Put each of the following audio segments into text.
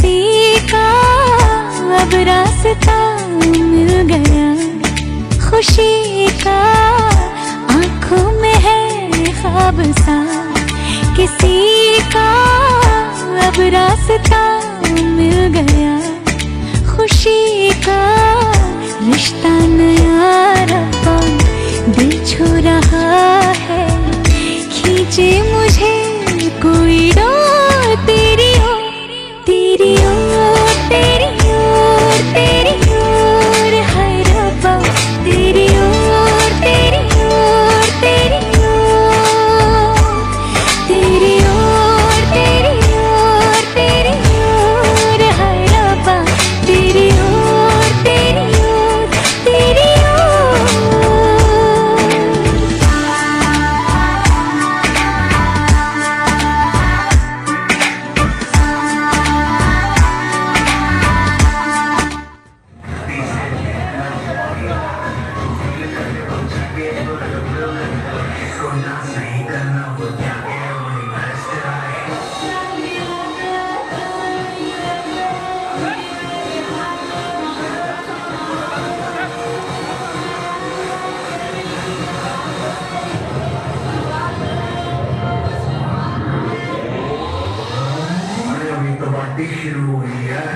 किसी का अब रास्ता मिल गया, खुशी का आंखों में है ख्वाब सा, किसी का अब रास्ता मिल गया, खुशी का रिश्ता नया रब्बा दिल छू रहा है, खींचे मुझे कोई डोर तेरी ओर, तेरी ओर, तेरी ओर, तेरी ओर है रब्बा, तेरी ओर, तेरी ओर, तेरी ओर, तेरी ओर, तेरी ओर, तेरी ओर है रब्बा, तेरी ओर, तेरी ओर, तेरी ओर। शुरू हुई है।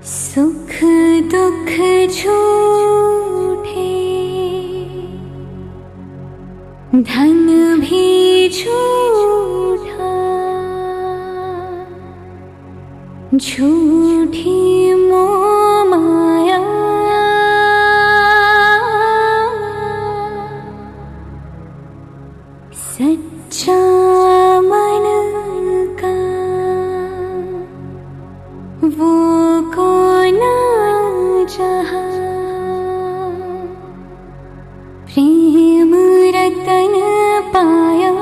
सुख दुख झूठे, धन भी झूठा, झूठी मोह माया, सच्चा मन का वो कौन जहाँ, प्रेम रतन पाया,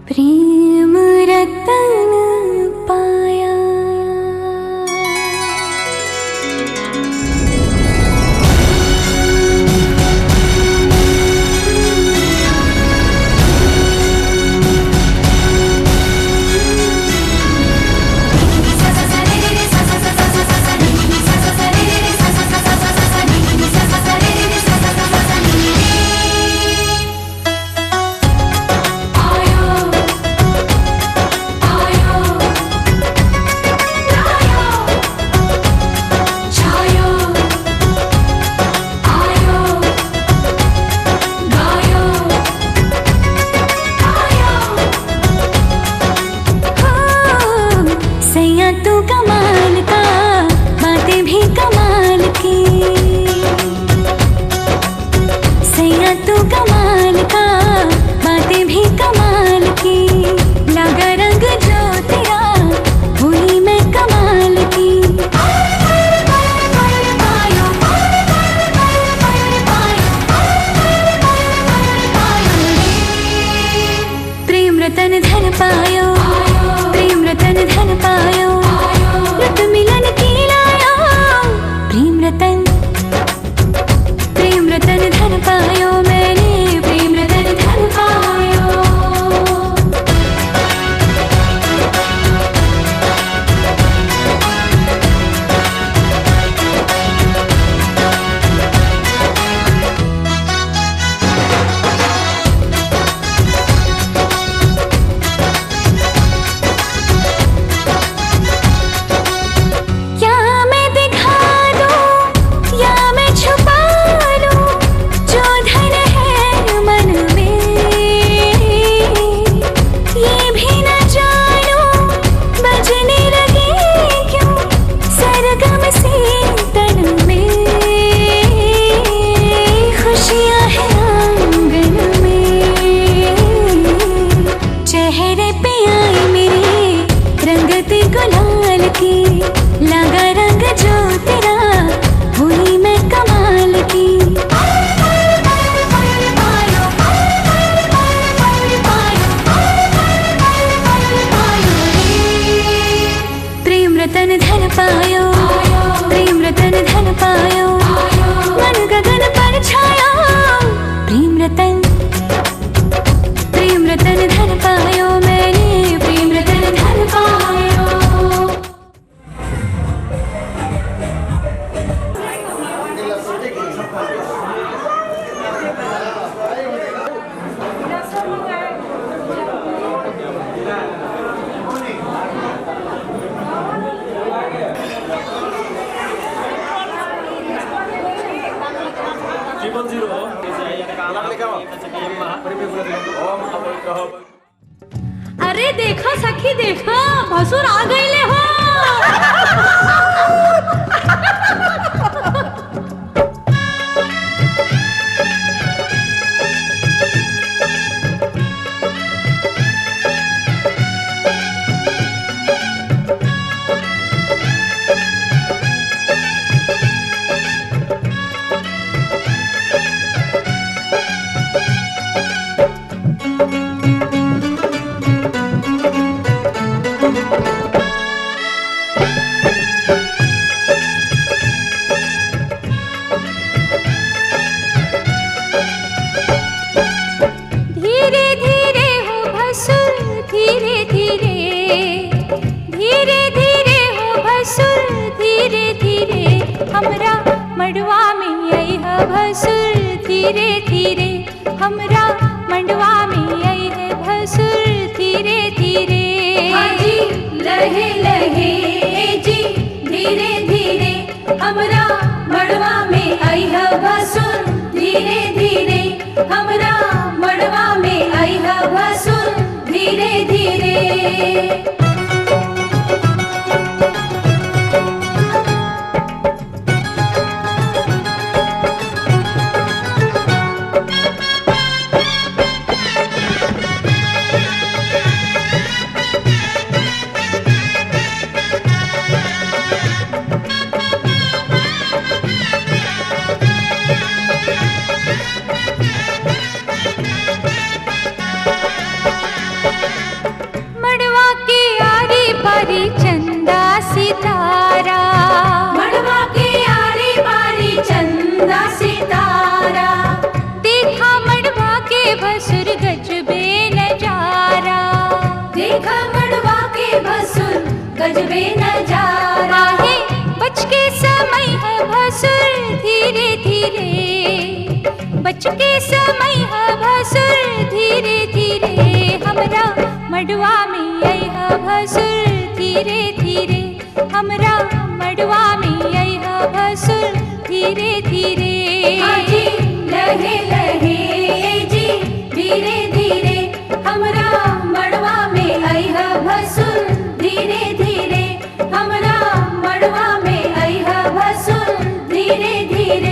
प्रेम रतन पाया। लगा रंग जो तेरा हुई मैं कमाल की। प्रेम रतन धन पायो, प्रेम रतन धन पायो, मन गगन पर छाया। प्रेम रतन धन पायो, मैंने प्रेम रतन धन पायो। अरे देखा सखी देखा, भसुर आ गईले हो। हमरा मड़वा में आई है भसुर धीरे धीरे, हमरा मड़वा में आई है भसुर धीरे धीरे। जी लहे लहे जी धीरे धीरे, हमरा मड़वा में आई है भसुर धीरे धीरे, हमरा मड़वा में आई है भसुर धीरे धीरे। चंदा सितारा, मड़वा के आरी बारी चंदा सितारा, देखा मड़वा के भसुर गजबे नजारा, देखा मड़वा के भसुर गजबे नजारा। है बच के समय है भसुर धीरे धीरे, बच के समय है भसुर धीरे धीरे, हमरा मड़वा में आई है भसुर धीरे धीरे, हमरा मड़वा में आई है भसुर धीरे धीरे। जी लहे लहे जी धीरे धीरे, हमरा मड़वा में आई है भसुर धीरे धीरे, हमरा मड़वा में आई है भसुर धीरे धीरे।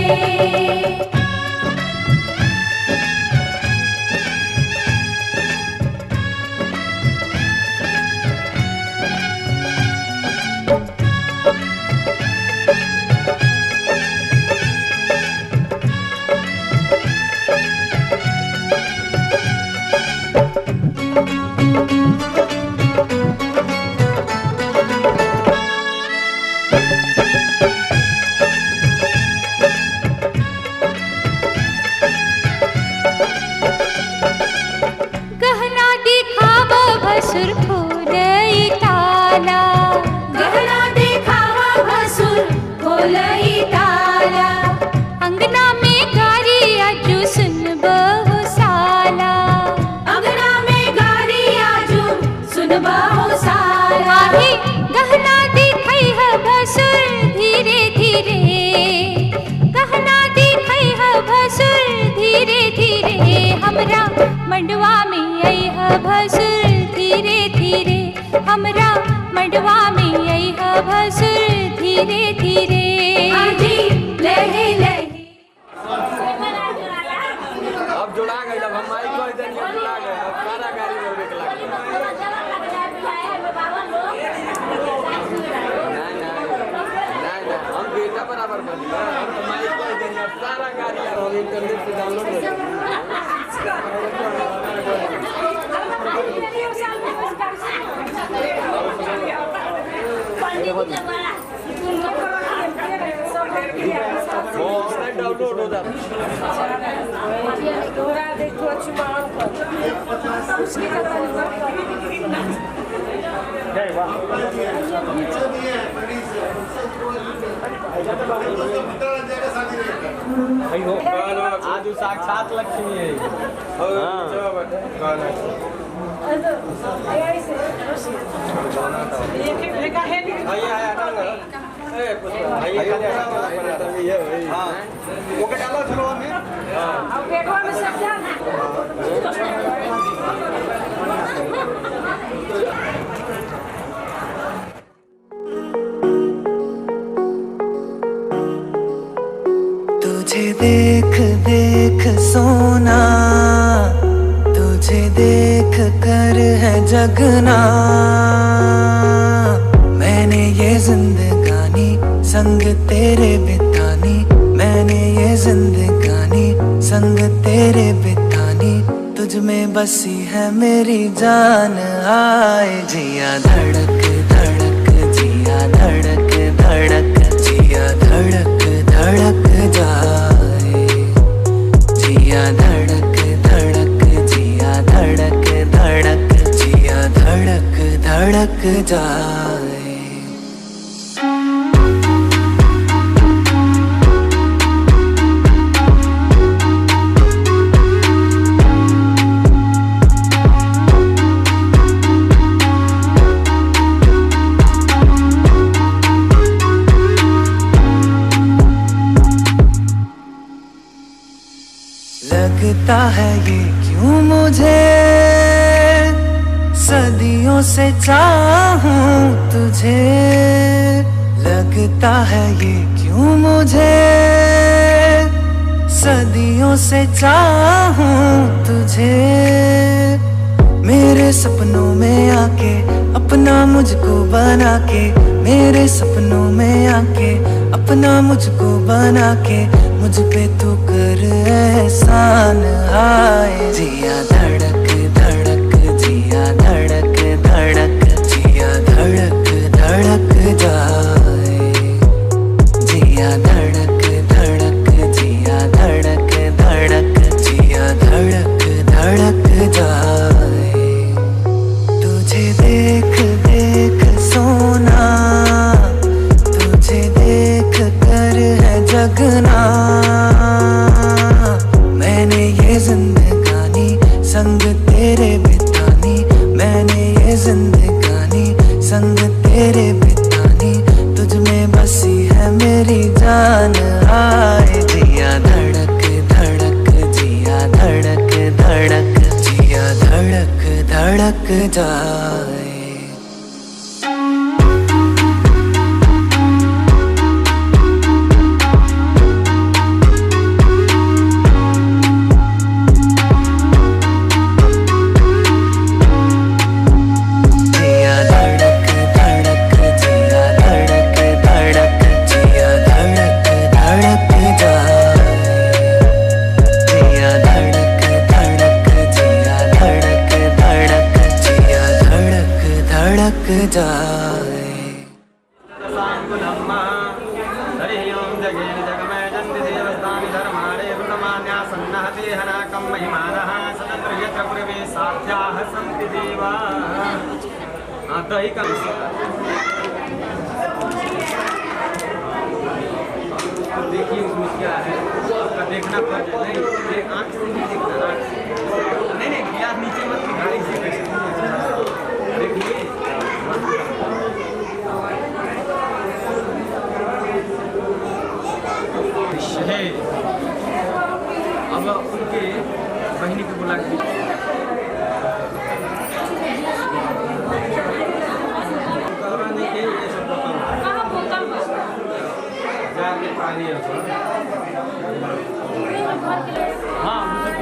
गहना दिखावा भसुर खोलई ताला, गहना दिखावा भसुर खोलई ताला, अंगना में गारी आजू सुन बहु साला, अंगना में गारी आजू सुन बहु साला। गहना दिखाई है भसुर धीरे धीरे, गहना दिखाई है भसुर धीरे धीरे, हमरा मड़वा में आई है भसुर धीरे धीरे, हमरा मड़वा में आई है भसुर धीरे धीरे। जी लहे लहे अब जुड़ा गई, अब हम माइक को इधर नहीं जुड़ा गए, अब सारा गाड़ी में ब्रेक लग गया। नहीं नहीं कर दिया हमारी कोई देंगे सारा गाड़ी और इंटरनेट से डाउनलोड हो जाएगा वो ऑनलाइन डाउनलोड हो जाता आज साक्षात लक्ष्मी है तुझे देख देख सोना, तुझे देख कर है जगना। मैंने ये जिंदगानी संग तेरे बितानी, मैंने ये जिंदगानी संग तेरे बितानी। तुझ में बसी है मेरी जान, आए जिया धड़क धड़क, जिया धड़क धड़क, जिया धड़क धड़क जाए, जिया धड़क धड़क, जिया धड़क धड़क, जिया धड़क धड़क जाए। लगता है ये क्यों मुझे, सदियों से चाहूं तुझे। लगता है ये क्यों मुझे, सदियों से चाहूं तुझे। मेरे सपनों में आके अपना मुझको बना के, मेरे सपनों में आके अपना मुझको बना के, मुझ पे तू कर एहसान, आए जिया धड़क धड़क, जिया धड़क धड़क, जिया धड़क धड़क जाए, जिया धड़क धड़क, जिया धड़क धड़क, जिया धड़क धड़क जाए। तुझे देख देख सोना, तुझे देख कर है जगना। मैंने ये जिंदगानी संग तेरे बितानी, मैंने ये जिंदगानी संग तेरे बितानी। तुझ में बसी है मेरी जान, आए जिया धड़क धड़क, जिया धड़क धड़क, जिया धड़क धड़क जाए। जाए देखिए उसमें क्या है, आपका देखना पड़ जाए। नहीं आँख से नहीं दिखना, नहीं नहीं गिलास नीचे मत गाड़ी से देखिए। अब उनके बहनी को बुला के हाँ मुझे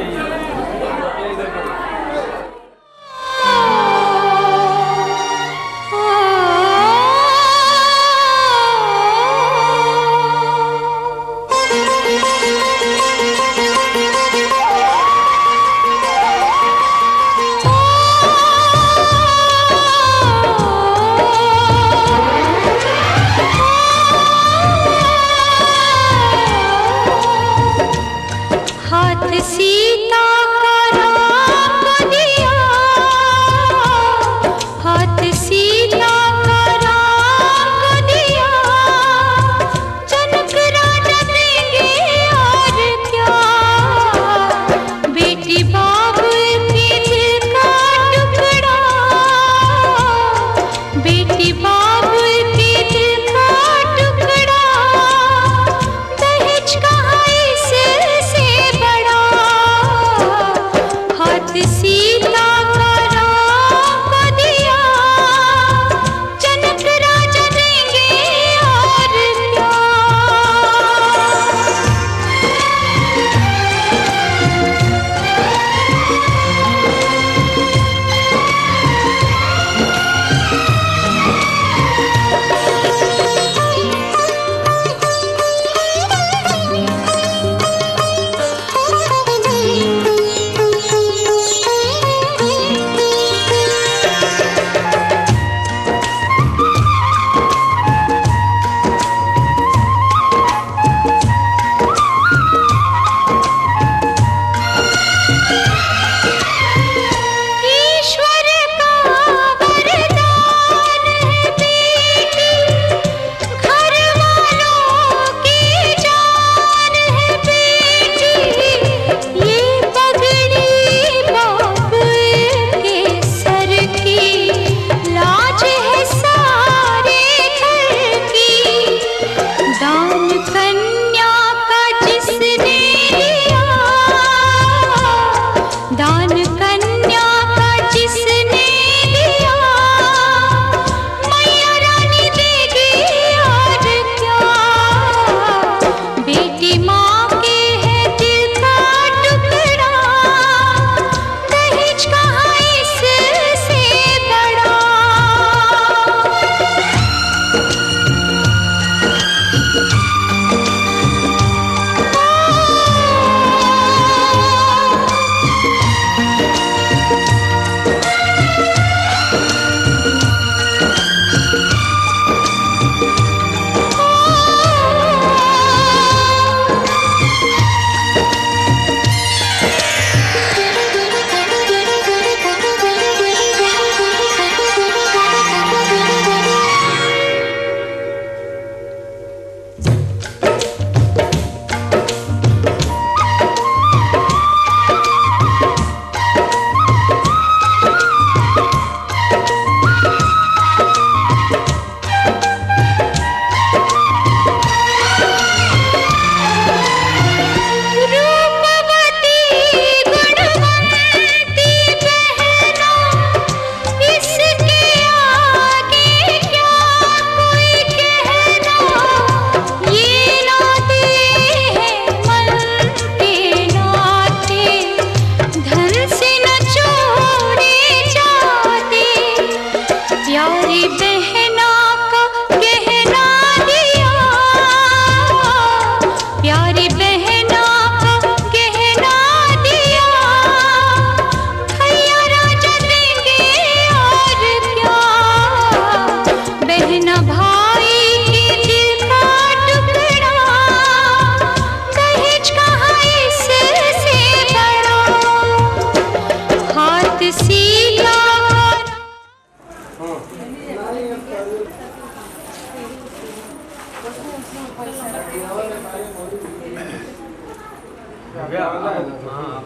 हाँ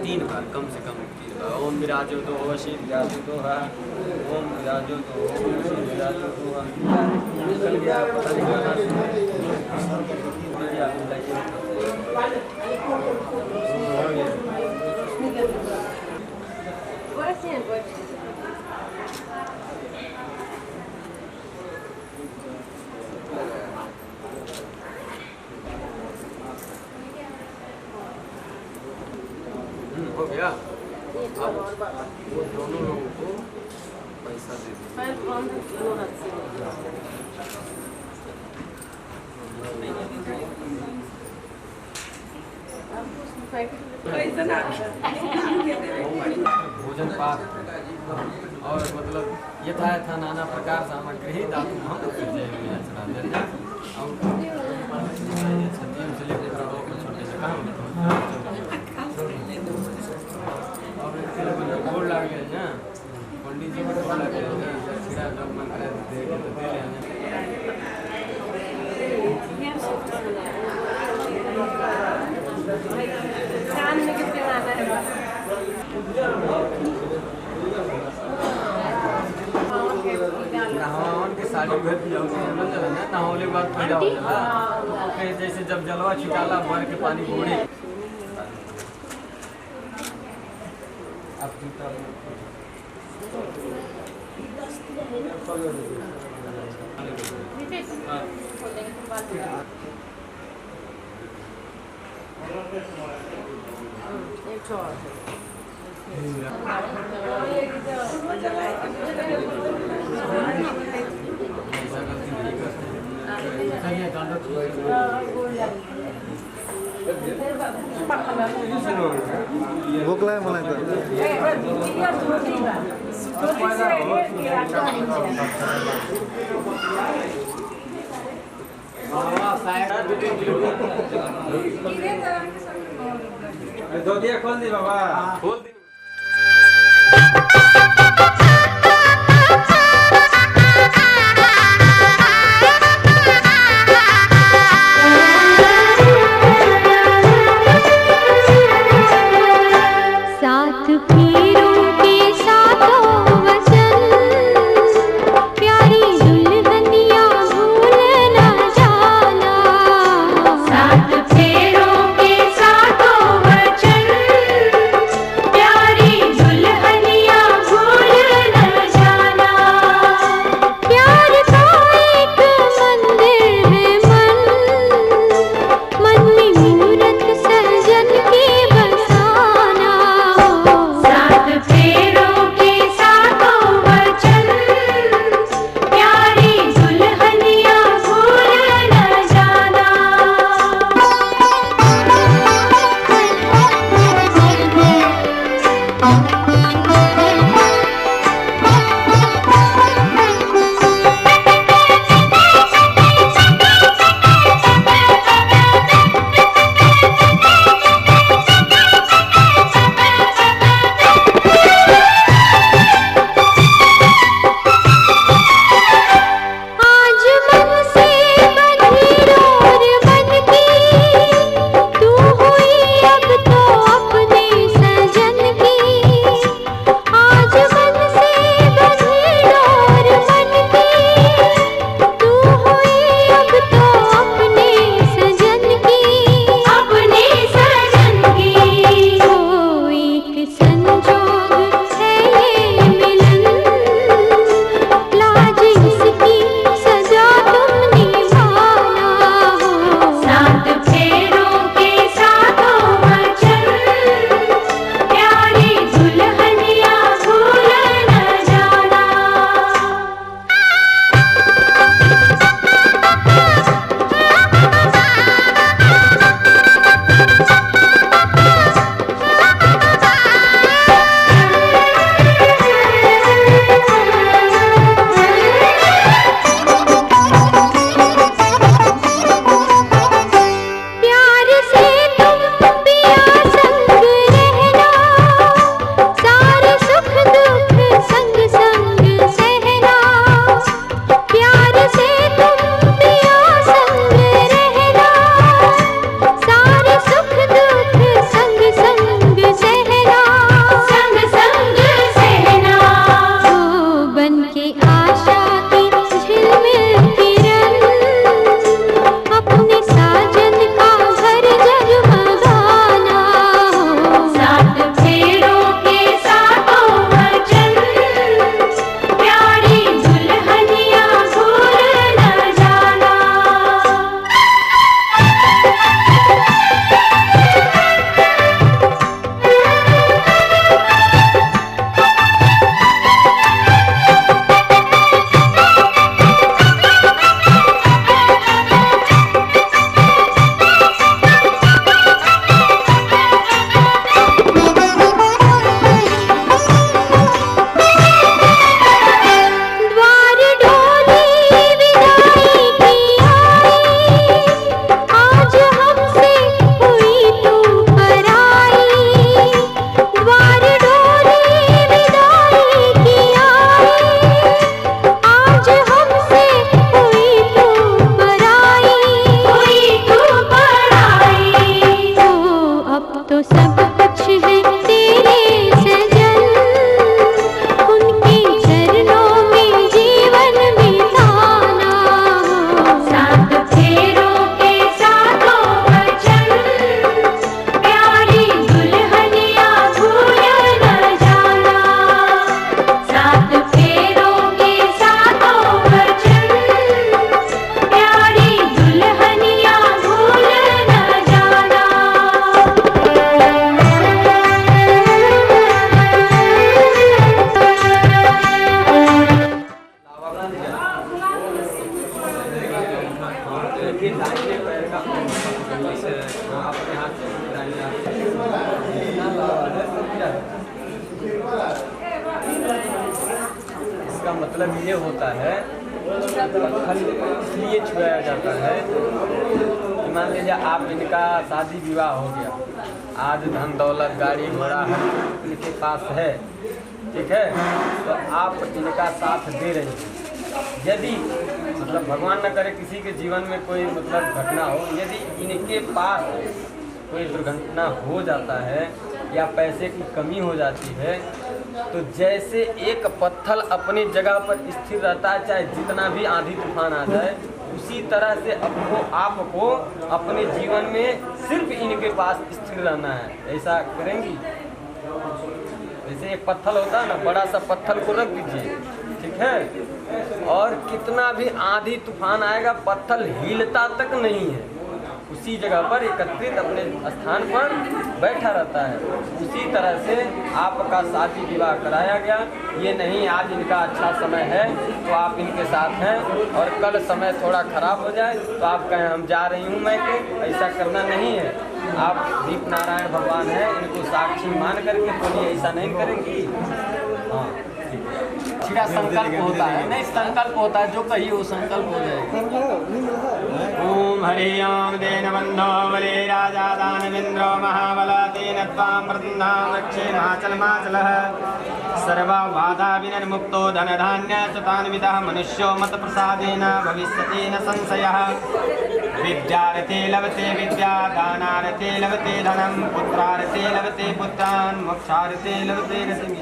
3 बार कम से कम 3 बार। ओम विराजो तो श्री विराजो तो है, ओम विराजो तो श्री विराजो तो है। निकल गया पता नहीं कहाँ से। हो गया। अब वो दोनों लोगों को पैसा दे भोजन पाक और मतलब यथा यथा नाना प्रकार सामग्री दातु हम छोटे से लेकर छोटे से काम गोड़ लग गया ना पंडित जी को गोड़ लग गया ना सीधा जब मन करे दे नहावन के साड़ी भर दिया नहाने के बाद पैदा हो जाला फिर जैसे जब जलवा छिटाला भर के पानी घोड़े अब भूक लागे मलाई त दो दिया खोल दी बाबा खोल दी। साथ पीरों के साथों वचन प्यारी दुल्हनिया भूल ना जाना। साथ फेरों के साथों वचन ये दाहिने पैर का से अपने हाथ से दाहिने हाथ इसका मतलब ये होता है पत्थर इसलिए छुआया जाता है। मान लीजिए आप इनका शादी विवाह हो गया, आज धन दौलत गाड़ी घोड़ा इनके पास है, ठीक है, तो आप इनका साथ दे रहे हैं। यदि मतलब भगवान न करे किसी के जीवन में कोई मतलब घटना हो, यदि इनके पास कोई दुर्घटना हो जाता है या पैसे की कमी हो जाती है, तो जैसे एक पत्थर अपनी जगह पर स्थिर रहता है चाहे जितना भी आंधी तूफान आ जाए, उसी तरह से आपको अपने जीवन में सिर्फ इनके पास स्थिर रहना है। ऐसा करेंगी? जैसे एक पत्थर होता है ना, बड़ा सा पत्थर को रख दीजिए, ठीक है, और कितना भी आंधी तूफान आएगा पत्थर हिलता तक नहीं है, उसी जगह पर एकत्रित अपने स्थान पर बैठा रहता है। उसी तरह से आपका शादी विवाह कराया गया, ये नहीं आज इनका अच्छा समय है तो आप इनके साथ हैं और कल समय थोड़ा खराब हो जाए तो आप कहें हम जा रही हूँ मैं के, ऐसा करना नहीं है। आप दीप नारायण भगवान हैं, इनको साक्षी मान करके बोलिए, ऐसा नहीं करेंगी। हाँ, छिड़ा संकल्प होता है, नहीं संकल्प होता है, जो कहिए वो संकल्प हो जाएगा। ओम हरि ओम देन बंधो बले राजा दानवेंद्रो महाबल तेन त्वां प्रतन्नां रक्षे माचल माचलः सर्वा बाधा विनिर्मुक्तो धन धान्य सुतान्वितः मनुष्यो मत प्रसादेन भविष्यति न संशयः। विद्यार्थे लभते विद्या, दानार्थे लभते धनं, पुत्रार्थे लभते पुत्रान्, मोक्षार्थे लभते रतिं।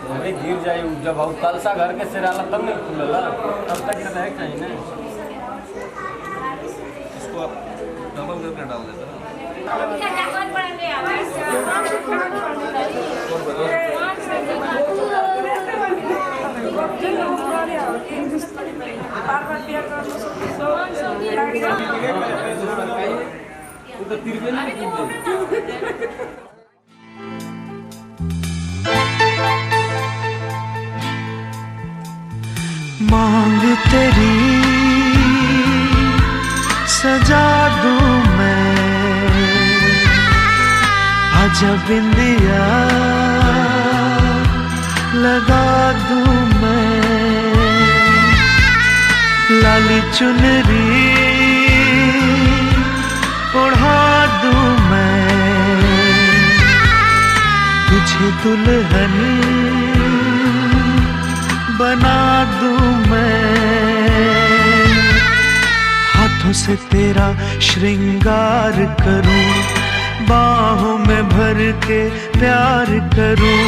अरे गिर जाए जब हम कल सा घर के सिराला तब नहीं खुलला, तब तक रहे कहीं ना, इसको आप डबल करके डाल देते हैं। मांग तेरी सजा दूं मैं, आजा बिंदिया लगा दूं मैं, लाली चुनरी ओढ़ा दूं मैं, तुझे दुल्हन बना दूं मैं, हाथों से तेरा श्रृंगार करूं, बाहों में भर के प्यार करूं,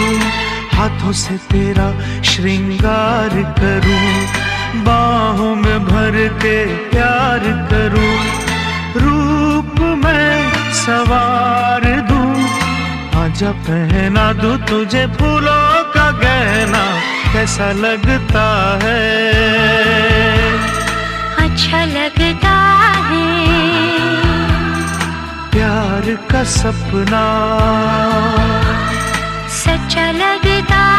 हाथों से तेरा श्रृंगार करूं, बाहों में भर के प्यार करूं, रूप में सवार दूं, आजा पहना दूं तुझे फूलों का गहना, कैसा लगता है? अच्छा लगता है प्यार का सपना, सच्चा लगता है।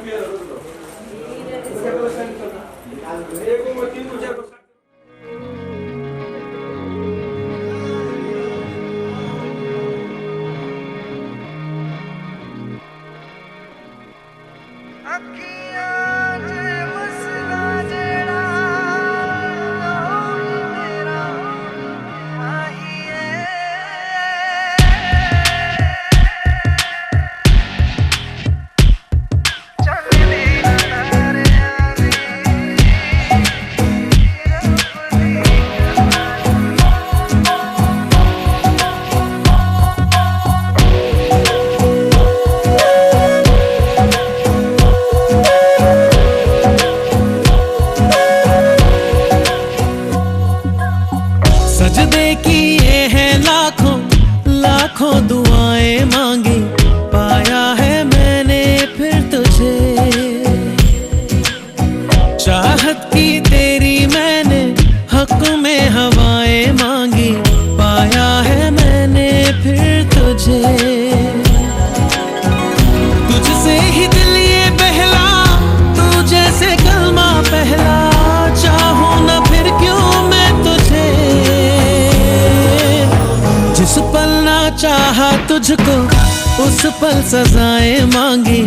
Gracias. सजदे किए हैं लाखों लाखों दुआएं मांगी, पाया है मैंने फिर तुझे। चाहत की तेरी मैंने हक में हवाएं मांगी, पाया है मैंने फिर तुझे। तुझसे ही दिल ये बहला, तू जैसे कलमा पहला, चाहूं ना फिर क्यों मैं तुझे। जिस पल ना चाहा तुझको उस पल सजाएं मांगी,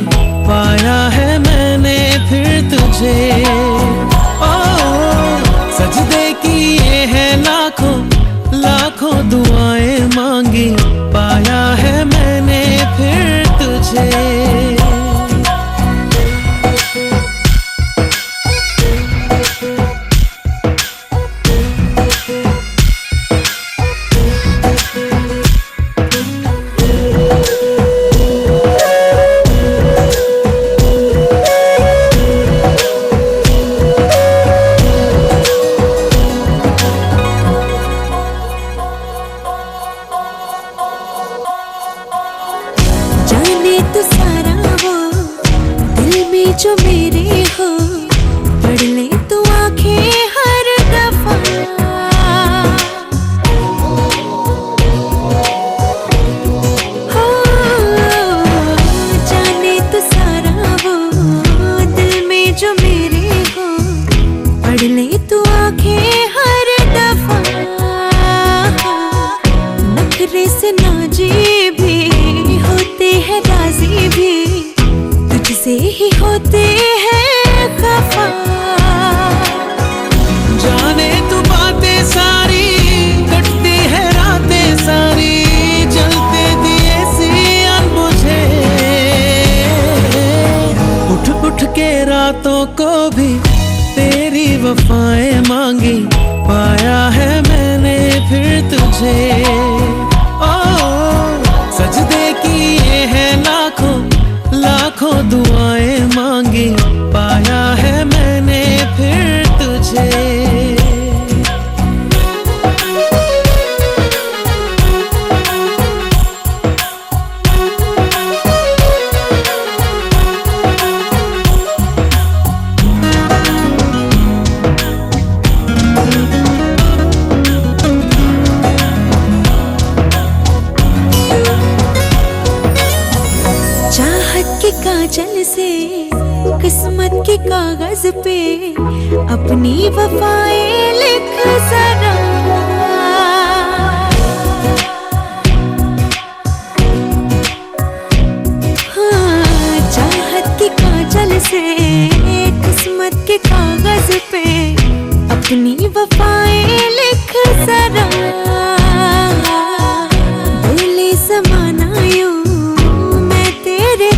पाया है मैंने फिर तुझे। ओ सजदे किए हैं लाखों लाखों दुआएं मांगी, पाया है मैंने फिर तुझे। जाने तू सारा वो दिल में जो मेरे हो, पढ़ ले तू आंखें हर दफा। हो जाने तू सारा वो दिल में जो मेरे हो, पढ़ ले तू आंखें हर दफा। नखरे से नाजी भी होते हैं, राजी भी तुझसे ही होते हैं खफा। जाने तू बातें सारी, कटती है रातें सारी, जलते दिए सी अनबुझे। उठ उठ के रातों को भी तेरी वफाएं मांगी, पाया है मैंने फिर तुझे। ओ सजदे किए हैं लाखों लाखों दुआएं मांगी, पाया है मैंने फिर तुझे। चाहत के काजल से किस्मत के कागज पे अपनी वफाएं लिख जरा। हाँ चाहत के काजल से किस्मत के कागज पे अपनी वफाएं लिख जरा। बोले ज़माना यूं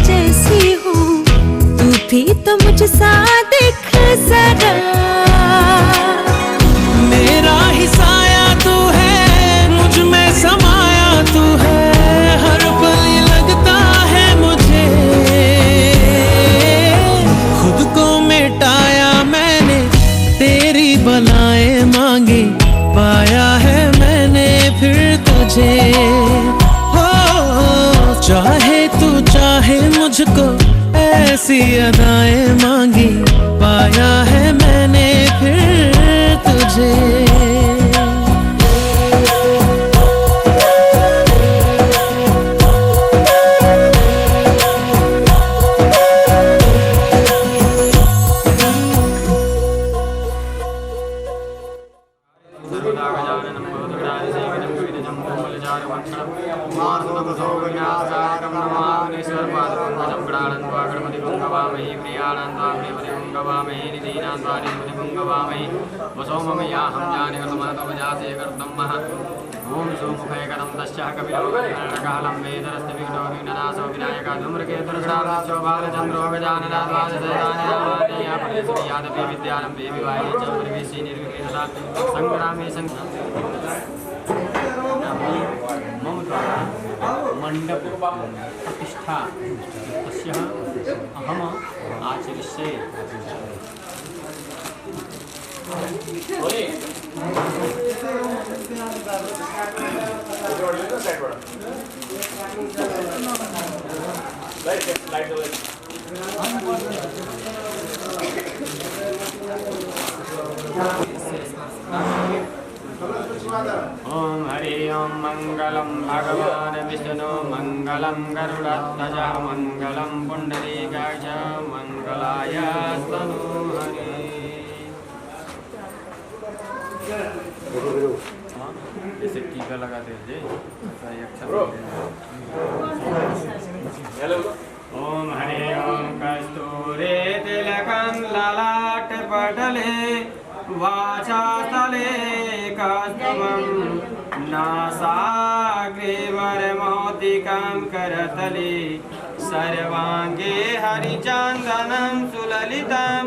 जैसी हूँ, तू भी तो मुझसा दिख जरा। मेरा ही साया तू है, मुझ में समाया तू है, हर पल ये लगता है मुझे। खुद को मिटाया मैंने, तेरी बलाएं मांगी, पाया है मैंने फिर तुझे। चाहे तू चाहे मुझको ऐसी अदाएं मांगी, पाया है मैंने फिर तुझे। मानसनम सौगन्यासारं नमामि सर्वपादपद्मजं गणानं गणपति परिभुङ्गवामहि प्रियाणान्त्वा परिभुङ्गवामहि निधीनान्त्वा परिभुङ्गवामहि वसोममयाहं जानिकृतमहतोपजाते कर्तुमः ॐ सोमुखैकरं तस्यः कपिलोकालं वेदरस्य विघ्नो विघ्ननाशो विनायकः धूम्रकेतुरसारस्यो बालचन्द्रो गजाननाद्वादशैतानि विद्यारम्भे विवाहे च प्रवेशे निर्विघ्नता सङ्ग्रामे मम द्वारा मण्डप प्रतिष्ठा तस्यः अहम् आचरिष्ये। ओम हरि ओम मंगलम भगवान विष्णु मंगलम गरुड़ध्वज मंगलम पुंडरीकाक्ष मंगलाय तनु हरि। जैसे टीका लगाते हैं ओम हरि ओम कस्तूरे तिलकं ललाट पटले वाचास्थले कस्तुभं नासाग्रे वरमौक्तिकं करतले सर्वांगे हरिचन्दनं सुललितं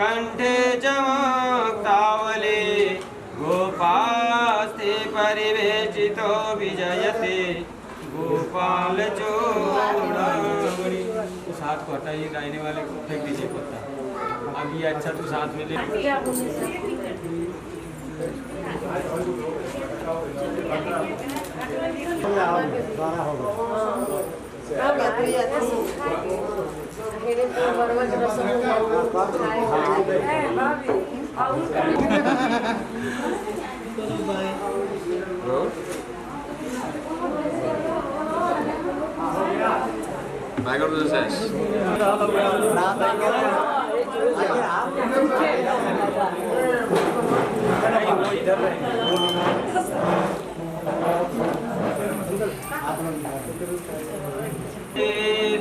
कंठे च मुक्तावले गोपास्ते परिवेशितो विजयते गोपाल चूड़ामणि। तो साथ को हटाइए, गायने वाले को फेंक दीजिए पत्ता। अब ये अच्छा तो साथ में ले Vai agora do Zé.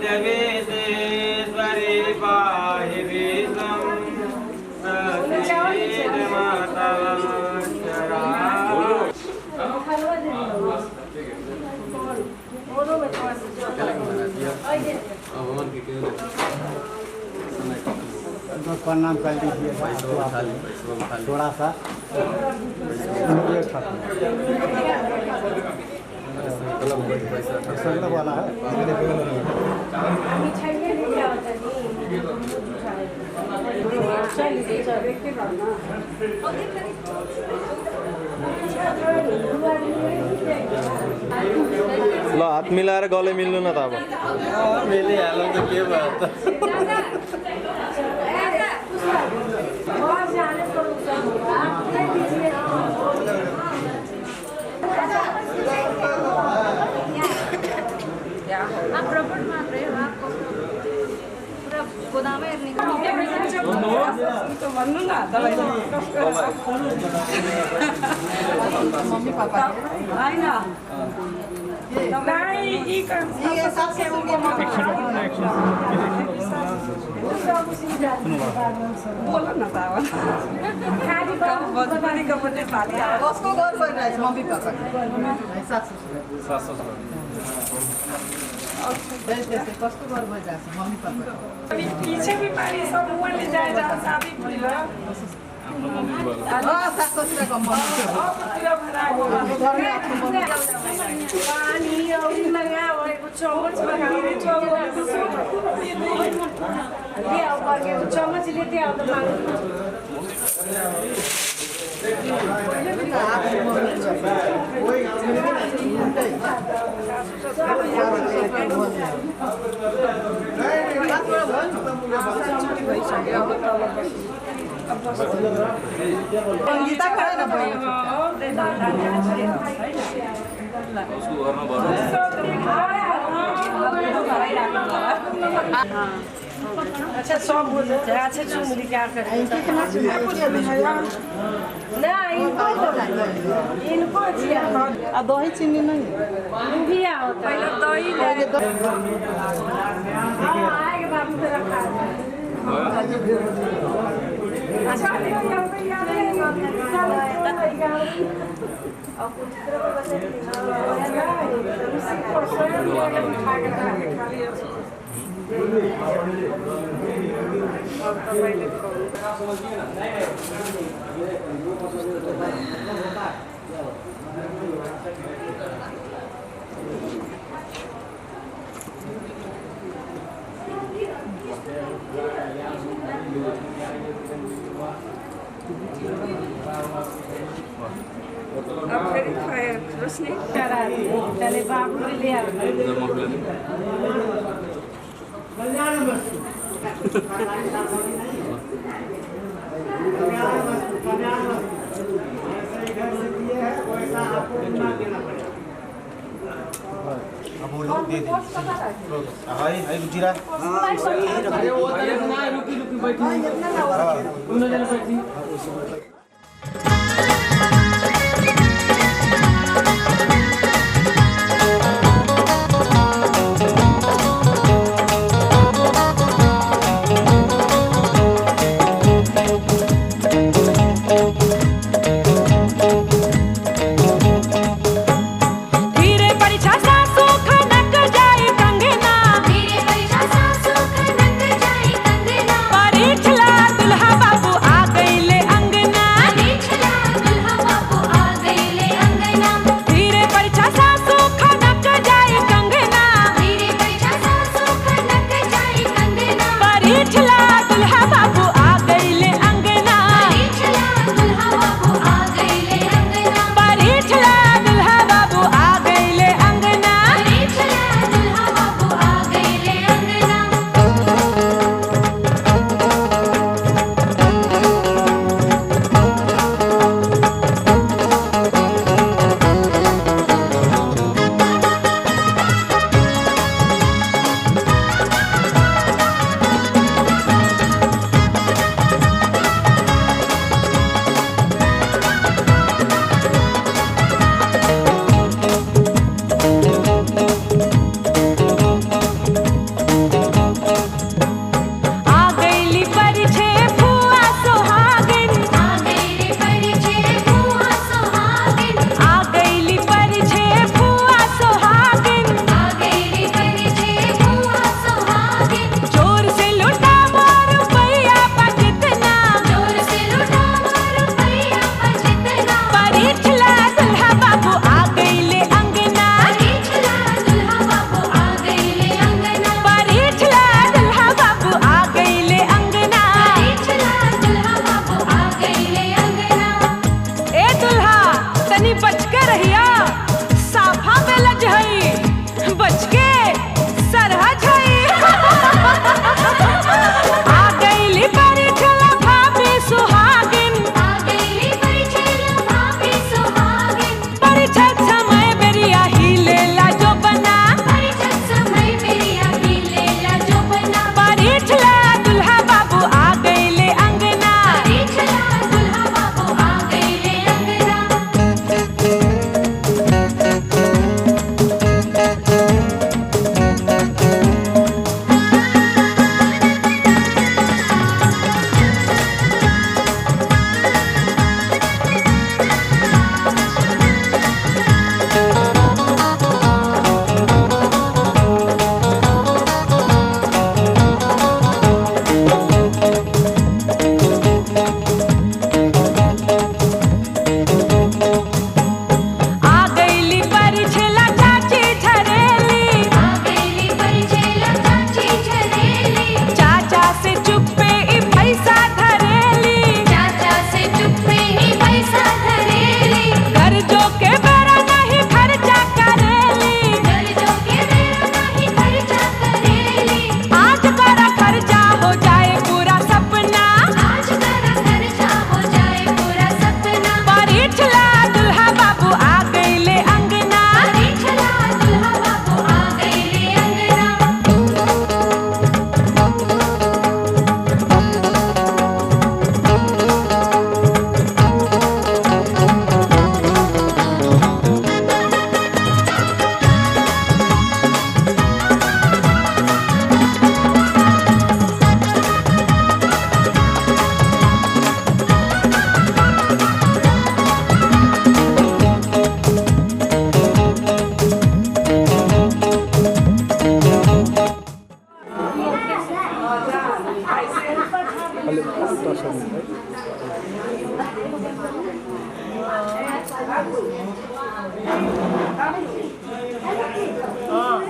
Deveshwari पाहि विष्णुं प्रसीद माता चरा। प्रणाम कर दीजिए थोड़ा सा संकल्प वाला है। ल हात मिलाएर गले मिल्नु न त अब मिलिहाल्नु त के भयो त। मम्मी पापा होइन बोल न त कसको घर परिरहेछ मम्मी पापा कसको घर भइरहेछ मम्मी पापा पीछे भी पानी सब ऊपर ले जाए जहाँ शादी भइल सास ससुराको मम्मी पानी औरीमा यहाँ भएको चमचमा खाने चमचले त्यहाँ आउँदा माग्नु गीता खडा नभयो अच्छा सब अच्छा चुमरी क्या करें ना इनको दही चिनी नहीं भी आओ पहले दही चले बाबू ले अब वो लोग दे दे हाय हाय रुचिरा रुकी बैठी परीक्षला दुल्हा बाबू आ गईले अंगना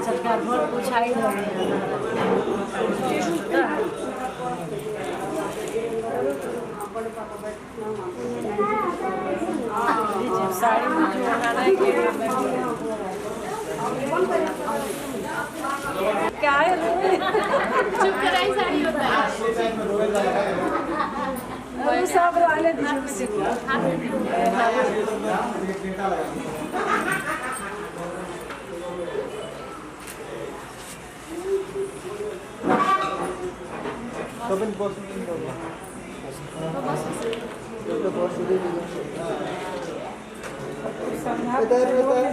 सरकार भोट पूछाई साड़ी क्या है चुप कराई साड़ी होता है सब रहने दीजिए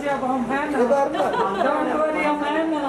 जब हम हैं ना डोंट वरी हम हैं ना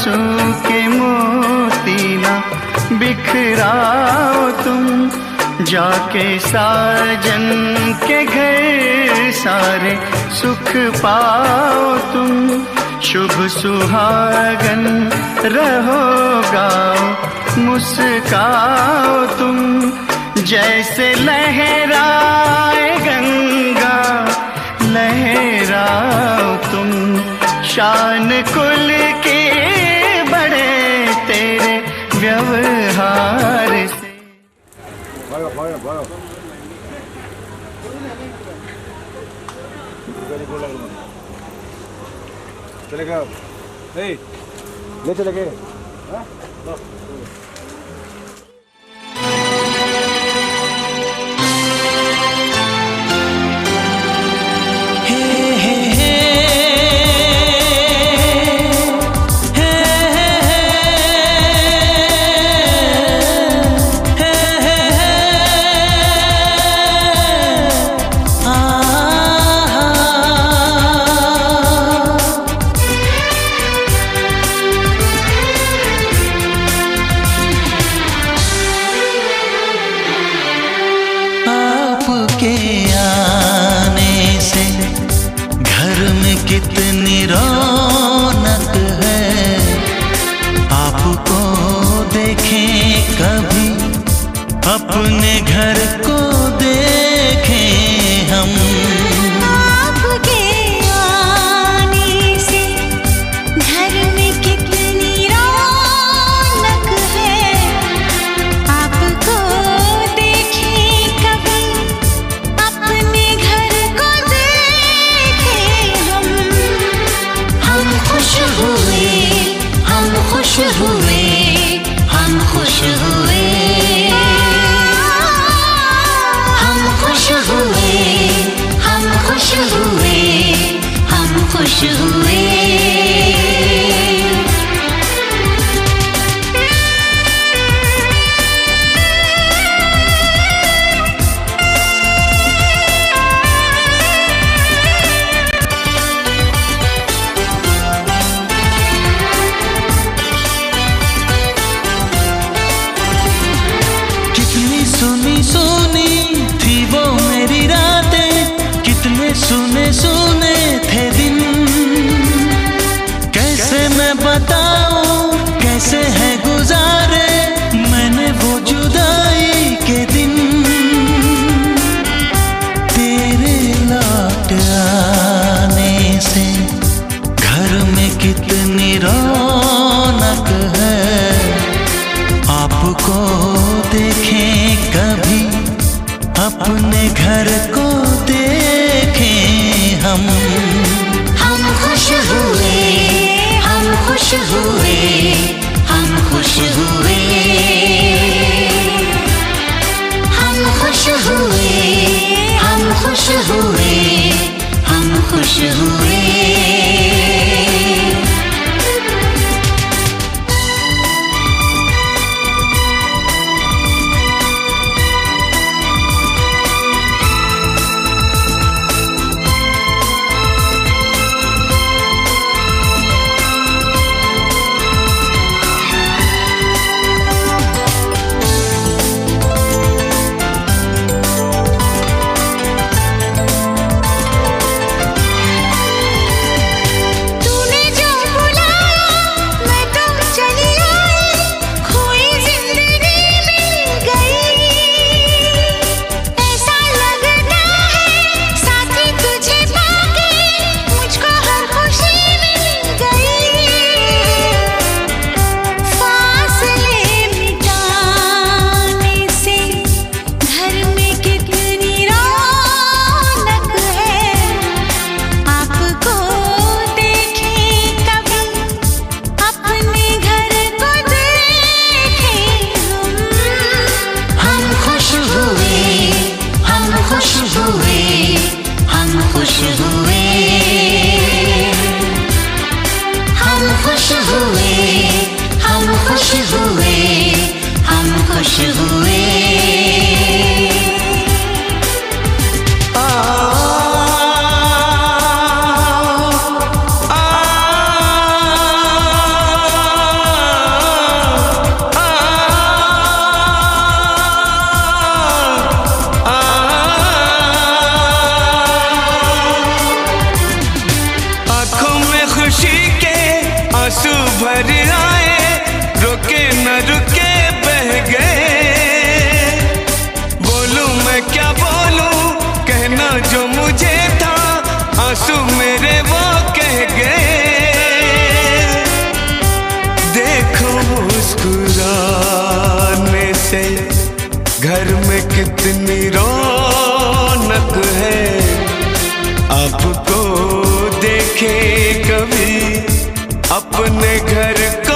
आंसू के मोती ना बिखराओ तुम, जाके साजन के घर सारे सुख पाओ तुम। शुभ सुहागन रहो गाओ मुस्काओ तुम, जैसे लहराए गंगा लहराओ तुम। शान कुल के बड़े तेरे व्यवहार से। चलेगा ले चलेंगे। कितनी रौनक है, आपको देखें कभी अपने घर को देखें हम। आपके आने से घर में कितनी रौनक है, आपको देखें कभी अपने घर को देखें हम। हम खुश हुए, हम खुश हुए, हम खुश हुए, हम खुश हुए, हम खुश हुए, हम खुश हुए। सुनी सुनी थी वो मेरी रातें, कितने सुने सुने थे दिन। कैसे मैं बताऊं कैसे है गुजारे मैंने वो जुदाई के दिन। तेरे लौट आने से घर में कितनी रौनक है, आपको देखें कभी अपने घर को देखें हम। हम खुश हुए, हम खुश हुए, हम खुश हुए, हम खुश हुए, हम खुश हुए, हम खुश हुए। आपको देखे कभी अपने घर को